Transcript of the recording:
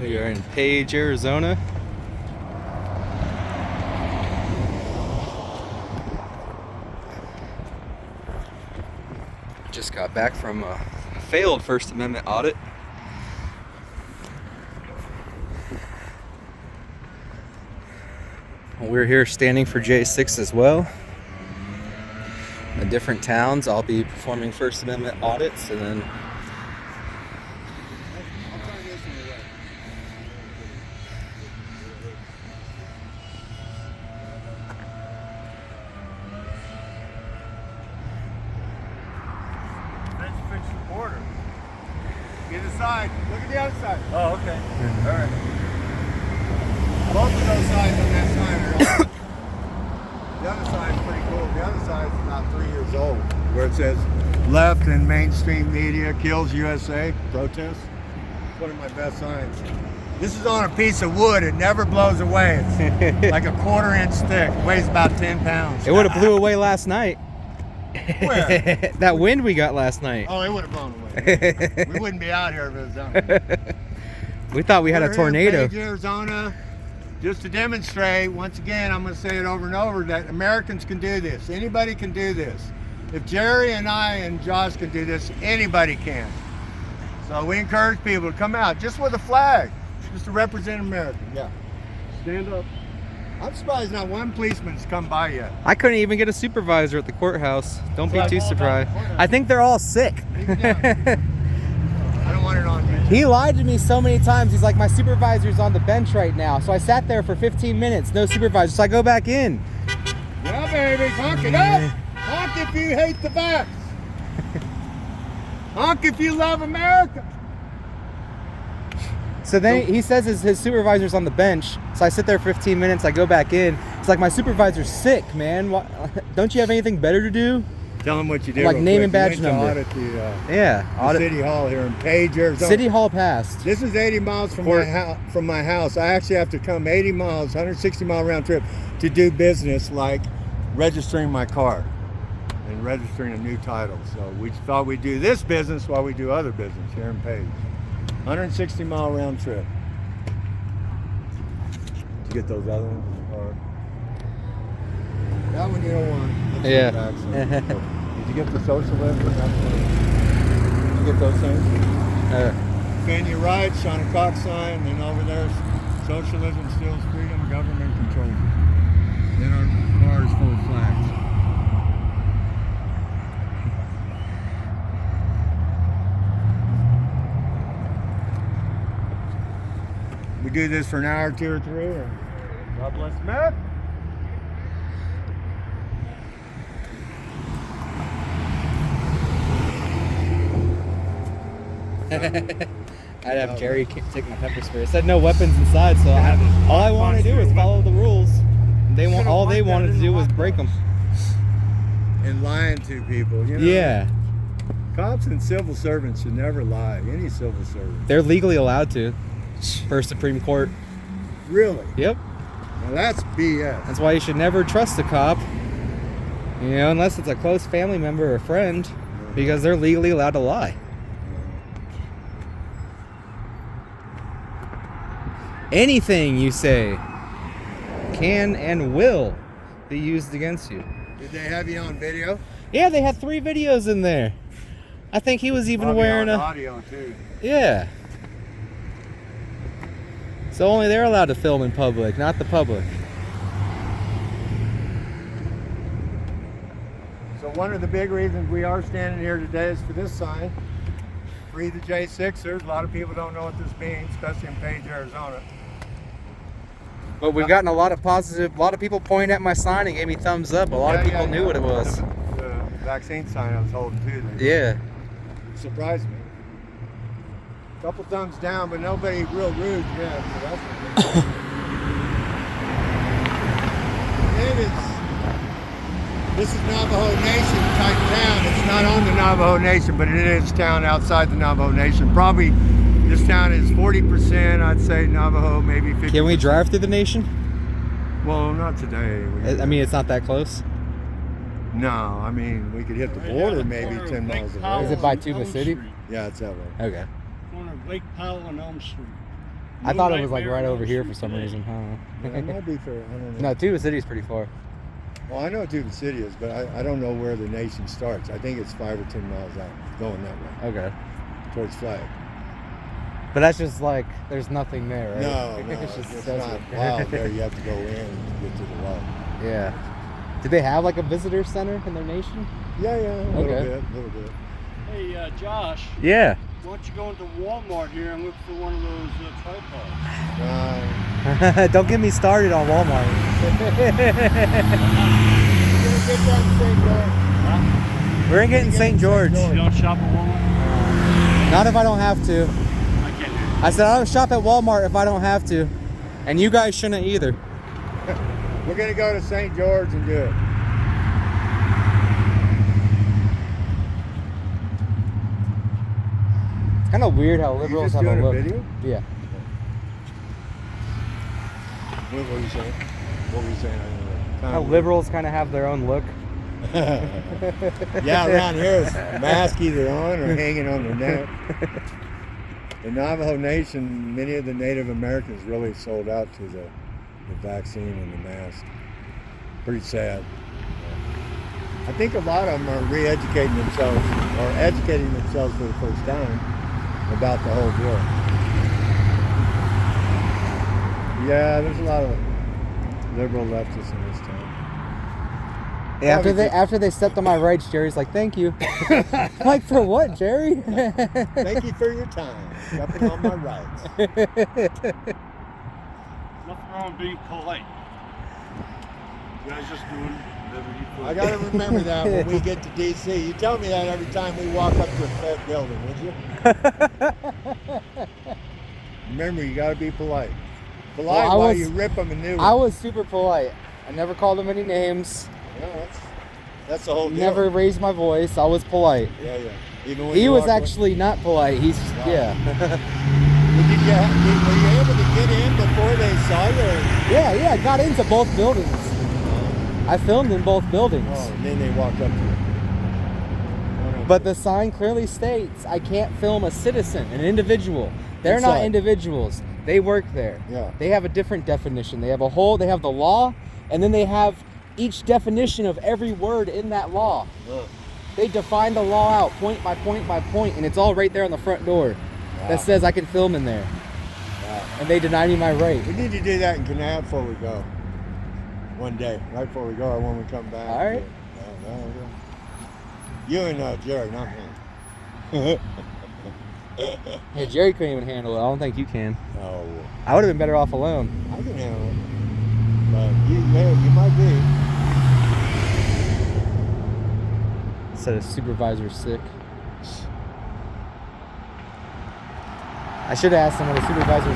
We are in Page, Arizona. Just got back from a failed First Amendment audit. We're here standing for J6 as well. In different towns, I'll be performing First Amendment audits, and then fix the border. Get aside. Look at the other side. Oh, okay. All right. Both of those sides on that sign are old. The other side's pretty cool. The other side's about 3 years old, where it says left and mainstream media kills USA protest. It's one of my best signs. This is on a piece of wood. It never blows away. It's like a 1/4 inch thick. It weighs about 10 pounds. it would have blew away last night. Where? That wind we got last night. Oh, it would have blown away. We wouldn't be out here if it was done. We thought we had a We're tornado. here in Page, Arizona, just to demonstrate, once again, I'm going to say it over and over, that Americans can do this. Anybody can do this. If Jerry and I and Josh can do this, anybody can. So we encourage people to come out just with a flag, just to represent America. Yeah. Stand up. I'm surprised not one policeman's come by yet. I couldn't even get a supervisor at the courthouse. Don't be too surprised. I think they're all sick. I don't want it on YouTube. He lied to me so many times. He's like, my supervisor's on the bench right now. So I sat there for 15 minutes, no supervisor. So I go back in. Yeah, baby, honk it up. Honk if you hate the vax. Honk if you love America. So then he says his supervisor's on the bench. So I sit there 15 minutes. I go back in. It's like, my supervisor's sick, man. Don't you have anything better to do? Tell them what you did. Like real name quick. and badge You went to number. Audit the, Yeah. the City Hall here in Page, Arizona. City Hall passed. This is 80 miles from my house. I actually have to come 80 miles, 160-mile round trip to do business like registering my car and registering a new title. So we thought we'd do this business while we do other business here in Page. 160-mile round trip. Did you get those other ones? Or that one you don't want. Let's Yeah. see the back side. Did you get the socialist? Did you get those things? Fan your rights on a cock sign, and over there, socialism steals freedom, government controls it. Then our car is full of flags. We do this for an hour, 2 or 3, and God bless America. I'd have Jerry take my pepper spray. It said no weapons inside, so all I want to do is follow the rules. All they wanted to do was break them. And lying to people, you know. Yeah, Cops and civil servants should never lie. Any civil servant. they're legally allowed to. For Supreme Court. Really? Yep. Now that's BS. That's why you should never trust a cop. You know, unless it's a close family member or friend, because they're legally allowed to lie. Anything you say can and will be used against you. Did they have you on video? Yeah, they had 3 videos in there. I think he was even Probably wearing on a... audio too. Yeah. So only they're allowed to film in public, not the public. So one of the big reasons we are standing here today is for this sign. Free the J6ers. A lot of people don't know what this means, especially in Page, Arizona. But we've gotten a lot of people pointing at my sign and gave me thumbs up. A lot of people knew what it was. The vaccine sign I was holding too. Yeah. Surprised me. Couple thumbs down, but nobody real rude yet. So that's what this is Navajo Nation type town. It's not on the Navajo Nation, but it is town outside the Navajo Nation. Probably this town is 40%, I'd say Navajo, maybe 50%. Can we drive through the nation? Well, not today. I mean, it's not that close. No, I mean, we could hit the border maybe 10 miles away. Is it by Tuba City? Yeah, it's that way. Okay. Corner of Lake Powell and Elm Street. I thought it was like right over here for some reason. Huh? Yeah, it might be for, I don't know. No, Tuba City's pretty far. Well, I know what Tuba City is, but I don't know where the nation starts. I think it's 5 or 10 miles out, going that way, Okay. towards Flag. But that's just like, there's nothing there, right? No, It's just it's desert. not wild there. You have to go in to get to the well. Yeah. Do they have like a visitor center in their nation? Yeah, a Okay. little bit. Hey, Josh, Yeah. why don't you go into Walmart here and look for one of those tripods? Don't get me started on Walmart. We're gonna get in St. George. You don't shop at Walmart? Not if I don't have to. I can't do I said I don't shop at Walmart if I don't have to. And you guys shouldn't either. We're gonna go to St. George and do it. It's kind of weird how liberals just have a doing a look. video? Yeah. What were you saying? What were you saying? How liberals kind of have their own look. Yeah, around here it's mask either on or hanging on their neck. The Navajo Nation, many of the Native Americans really sold out to the vaccine and the mask. Pretty sad. I think a lot of them are re-educating themselves or educating themselves for the first time about the whole deal. Yeah, there's a lot of liberal leftists in this town. Yeah, after they stepped on my rights, Jerry's like, "Thank you." Like, for what, Jerry? Thank you for your time. Stepping on my rights. Nothing wrong with being polite. You guys just doing whatever you feel. I gotta remember that when we get to DC. You tell me that every time we walk up to a Fed building, would you? Remember, you gotta be polite. Polite while you rip them a new one. I was super polite. I never called him any names. Yeah, that's the whole deal. Never raised my voice. I was polite. Yeah. Even when He you was walk actually not polite. He's Wow. yeah. Were you able to get in before they saw you? Yeah. I got into both buildings. I filmed in both buildings. Oh, and then they walked up to you. But the sign clearly states I can't film a citizen, an individual. They're not Inside. individuals. They work there. Yeah. They have a different definition. They have the law, and then they have each definition of every word in that law. They define the law out point by point by point, and it's all right there on the front door that says I can film in there. Wow. And they deny me my right. We need to do that in Canal before we go. One day, right before we go, or when we come back. All right. You and Jerry, not me. Hey, Jerry couldn't even handle it. I don't think you can. No, I would have been better off alone. I can handle it. But you might be. Said a supervisor's sick. I should have asked him what a supervisor's name